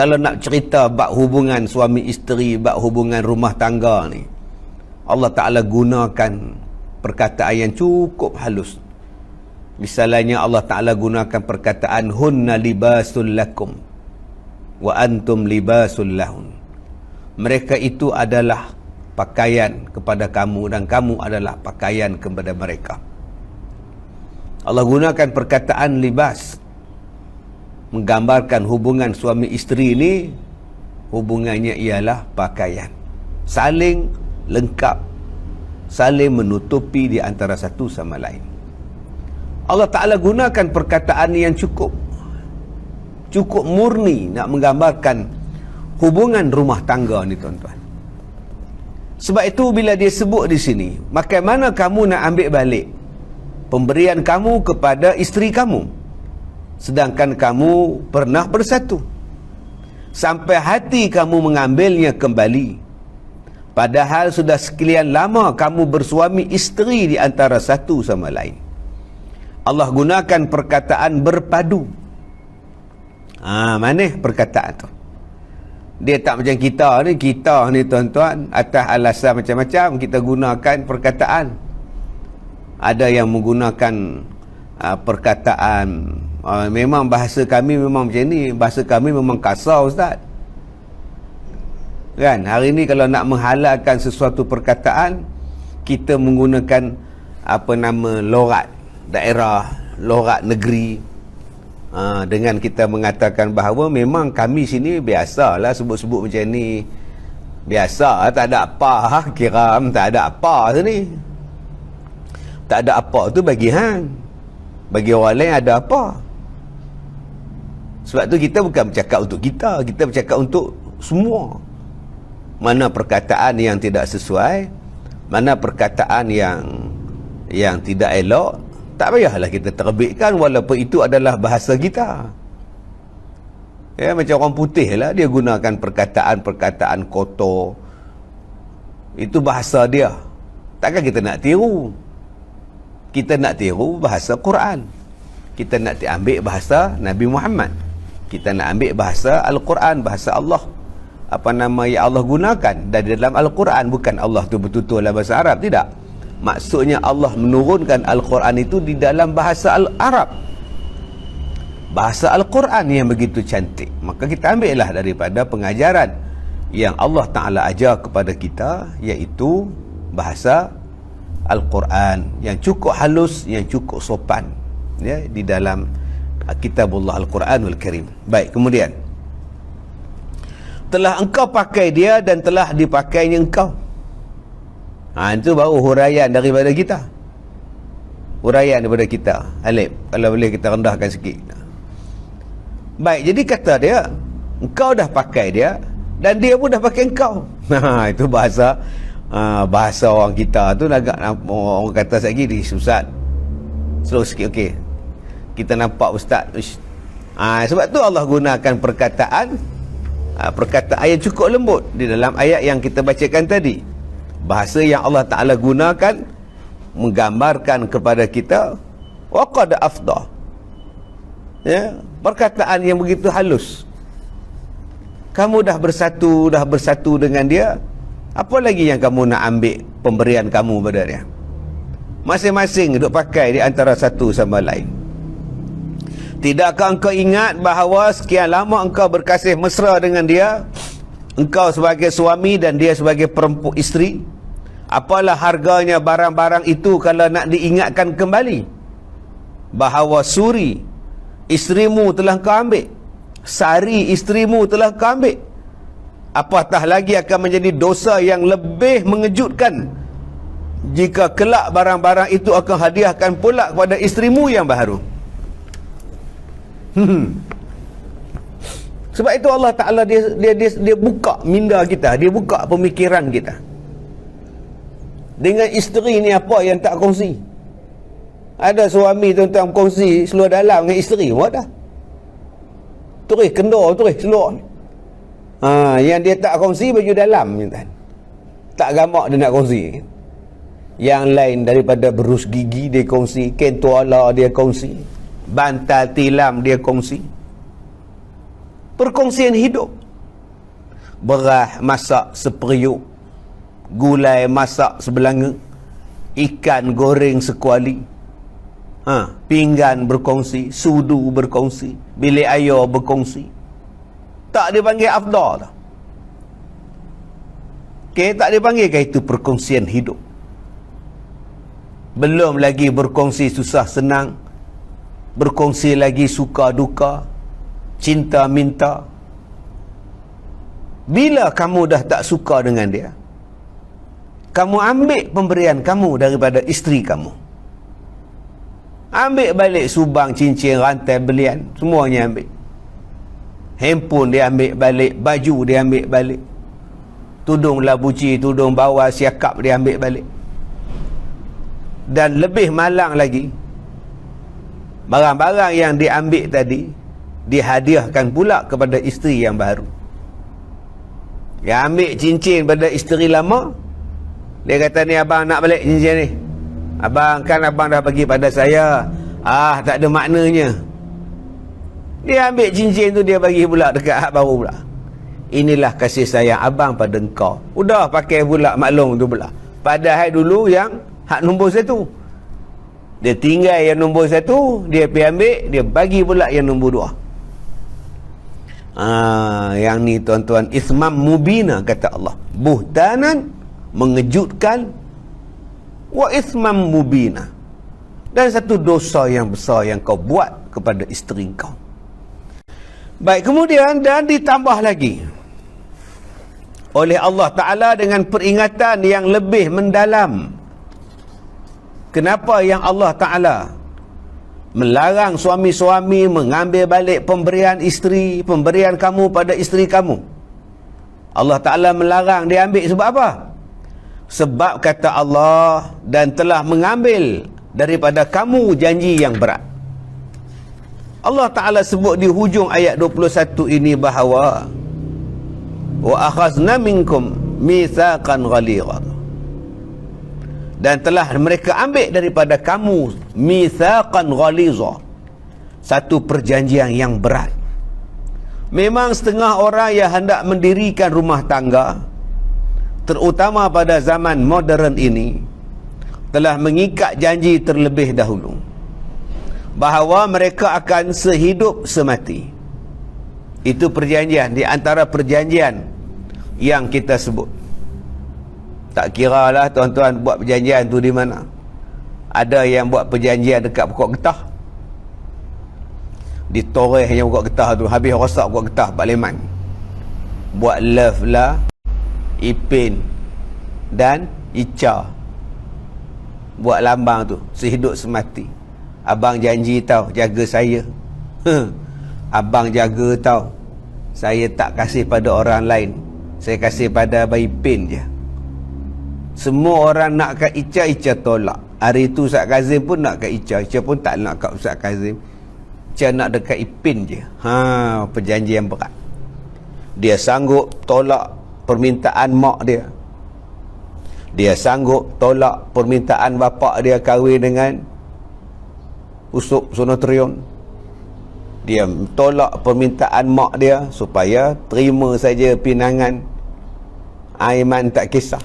Kalau nak cerita bab hubungan suami isteri, bab hubungan rumah tangga ni, Allah Ta'ala gunakan perkataan yang cukup halus. Misalnya Allah Ta'ala gunakan perkataan hunna libasul lakum wa antum libasul lahun. Mereka itu adalah pakaian kepada kamu dan kamu adalah pakaian kepada mereka. Allah gunakan perkataan libas menggambarkan hubungan suami isteri ini, hubungannya ialah pakaian, saling lengkap, saling menutupi di antara satu sama lain. Allah Ta'ala gunakan perkataan yang cukup murni nak menggambarkan hubungan rumah tangga ni, tuan-tuan. Sebab itu bila dia sebut di sini, bagaimana kamu nak ambil balik pemberian kamu kepada isteri kamu sedangkan kamu pernah bersatu, sampai hati kamu mengambilnya kembali, padahal sudah sekian lama kamu bersuami isteri di antara satu sama lain. Allah gunakan perkataan berpadu. Mana perkataan tu? Dia tak macam kita ni tuan-tuan, atas alasan macam-macam kita gunakan perkataan. Ada yang menggunakan perkataan, memang bahasa kami memang macam ni, bahasa kami memang kasar, ustaz. Kan, hari ni kalau nak menghalalkan sesuatu perkataan, kita menggunakan lorat daerah, lorat negeri, dengan kita mengatakan bahawa memang kami sini biasalah sebut-sebut macam ni, biasa, tak ada apa, kiram tak ada apa sini. Tak ada apa tu bagi hang, bagi orang lain ada apa. Sebab tu kita bukan bercakap untuk kita bercakap untuk semua. Mana perkataan yang tidak sesuai, mana perkataan yang tidak elok, tak payahlah kita terbitkan walaupun itu adalah bahasa kita. Ya, macam orang putih lah, dia gunakan perkataan-perkataan kotor. Itu bahasa dia. Takkan kita nak tiru. Kita nak tiru bahasa Quran. Kita nak ambil bahasa Nabi Muhammad. Kita nak ambil bahasa Al-Quran, bahasa Allah. Yang Allah gunakan. Dan dalam Al-Quran, bukan Allah tu betul-betul dalam bahasa Arab, tidak. Maksudnya Allah menurunkan Al-Quran itu di dalam bahasa Arab, bahasa Al-Quran yang begitu cantik. Maka kita ambillah daripada pengajaran yang Allah Ta'ala ajar kepada kita, iaitu bahasa Al-Quran yang cukup halus, yang cukup sopan, ya, di dalam kitabullah Al-Quranul Karim. Baik, kemudian telah engkau pakai dia dan telah dipakainya engkau. Itu baru huraian daripada kita. Huraian daripada kita. Alif, kalau boleh kita rendahkan sikit. Baik, jadi kata dia, engkau dah pakai dia dan dia pun dah pakai engkau. Itu bahasa orang kita tu agak, orang kata lagi di Ustaz slow sikit, okey. Kita nampak Ustaz. Sebab tu Allah gunakan perkataan yang cukup lembut di dalam ayat yang kita bacakan tadi. Bahasa yang Allah Ta'ala gunakan menggambarkan kepada kita waqad afdah, ya, perkataan yang begitu halus. Kamu dah bersatu dengan dia, apa lagi yang kamu nak ambil pemberian kamu pada dia? Masing-masing duk pakai di antara satu sama lain. Tidakkah engkau ingat bahawa sekian lama engkau berkasih mesra dengan dia, engkau sebagai suami dan dia sebagai perempuan isteri? Apalah harganya barang-barang itu kalau nak diingatkan kembali bahawa suri isterimu telah kau ambil, sari isterimu telah kau ambil. Apatah lagi akan menjadi dosa yang lebih mengejutkan jika kelak barang-barang itu akan hadiahkan pula kepada isterimu yang baru. Sebab itu Allah Ta'ala dia buka minda kita, dia buka pemikiran kita. Dengan isteri ni apa yang tak kongsi? Ada suami tuan-tuan kongsi seluar dalam dengan isteri, buat dah. Terus kendor, terus seluar. Yang dia tak kongsi baju dalam, tuan. Tak gamak dia nak kongsi. Yang lain daripada berus gigi dia kongsi, kentuala dia kongsi, bantal tilam dia kongsi. Perkongsian hidup. Beras masak seperiuk, gulai masak sebelanga, ikan goreng sekuali, pinggan berkongsi, sudu berkongsi, bilik air berkongsi. Tak dipanggil afdal tak? Okay, tak dipanggil ke itu perkongsian hidup? Belum lagi berkongsi susah senang, berkongsi lagi suka duka, cinta minta. Bila kamu dah tak suka dengan dia, kamu ambil pemberian kamu daripada isteri kamu. Ambil balik subang, cincin, rantai belian, semuanya ambil. Handphone dia ambil balik, baju dia ambil balik, tudung labuci, tudung bawah siakap dia ambil balik. Dan lebih malang lagi, barang-barang yang diambil tadi dihadiahkan pula kepada isteri yang baru. Yang ambil cincin pada isteri lama, dia kata, ni abang nak balik cincin ni. Abang, kan abang dah bagi pada saya. Tak ada maknanya. Dia ambil cincin tu, dia bagi pula dekat hak baru pula. Inilah kasih sayang abang pada engkau. Udah pakai pula maklum tu pula. Padahal dulu yang hak nombor 1, dia tinggal yang nombor 1, dia pergi ambil, dia bagi pula yang nombor 2. Yang ni tuan-tuan, ismam mubina, kata Allah. Buhtanan, mengejutkan, wa ismam mubina, dan satu dosa yang besar yang kau buat kepada isteri kau. Baik, kemudian dan ditambah lagi oleh Allah Ta'ala dengan peringatan yang lebih mendalam. Kenapa yang Allah Ta'ala melarang suami-suami mengambil balik pemberian isteri, pemberian kamu pada isteri kamu? Allah Ta'ala melarang dia ambil sebab apa? Sebab kata Allah, dan telah mengambil daripada kamu janji yang berat. Allah Ta'ala sebut di hujung ayat 21 ini bahawa wa akhazna minkum mitsaqan ghalidha, dan telah mereka ambil daripada kamu mitsaqan ghalidha, satu perjanjian yang berat. Memang setengah orang yang hendak mendirikan rumah tangga, terutama pada zaman moden ini, telah mengikat janji terlebih dahulu bahawa mereka akan sehidup semati. Itu perjanjian, di antara perjanjian yang kita sebut. Tak kira lah tuan-tuan buat perjanjian tu di mana. Ada yang buat perjanjian dekat pokok getah, di torehnya pokok getah tu, habis rosak pokok getah Pak Leman, buat love lah, Ipin dan Ica, buat lambang tu, sehidup semati. Abang janji tau jaga saya. Abang jaga tau, saya tak kasih pada orang lain, saya kasih pada Abang Ipin je. Semua orang nak kat Ica, Ica tolak. Hari tu Ustaz Kazim pun nak kat Ica, Ica pun tak nak kat Ustaz Kazim. Ica nak dekat Ipin je. Perjanjian berat. Dia sanggup tolak permintaan mak dia. Dia sanggup tolak permintaan bapa dia kahwin dengan Usop Sonotrion. Dia tolak permintaan mak dia supaya terima saja pinangan Aiman tak kisah.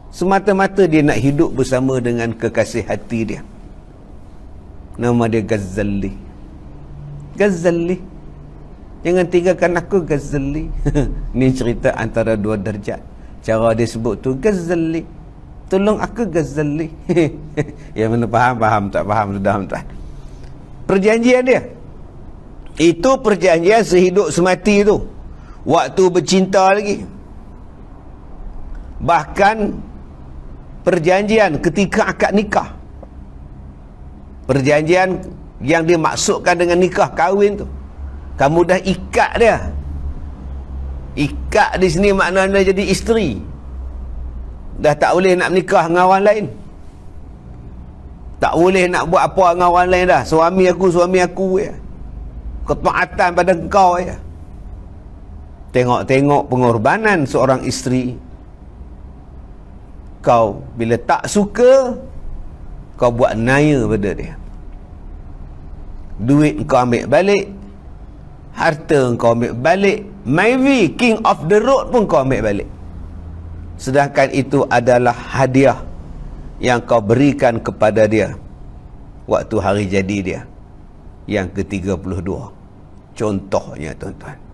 Semata-mata dia nak hidup bersama dengan kekasih hati dia. Nama dia Ghazali. Ghazali, jangan tinggalkan aku Ghazali. Ni cerita antara dua darjat. Cara dia sebut tu, Ghazali, tolong aku Ghazali. Yang mana faham, tak faham sudah tuan. Perjanjian dia, itu perjanjian sehidup semati tu, waktu bercinta lagi. Bahkan perjanjian ketika akad nikah, perjanjian yang dimaksudkan dengan nikah kahwin tu, kamu dah ikat dia. Ikat di sini maknanya jadi isteri, dah tak boleh nak menikah dengan orang lain, tak boleh nak buat apa dengan orang lain dah. Suami aku ya, ketaatan pada engkau ya. Tengok-tengok pengorbanan seorang isteri. Kau bila tak suka, kau buat naya pada dia. Duit kau ambil balik, harta kau ambil balik, maybe king of the road pun kau ambil balik. Sedangkan itu adalah hadiah yang kau berikan kepada dia waktu hari jadi dia yang ke-32. Contohnya tuan-tuan.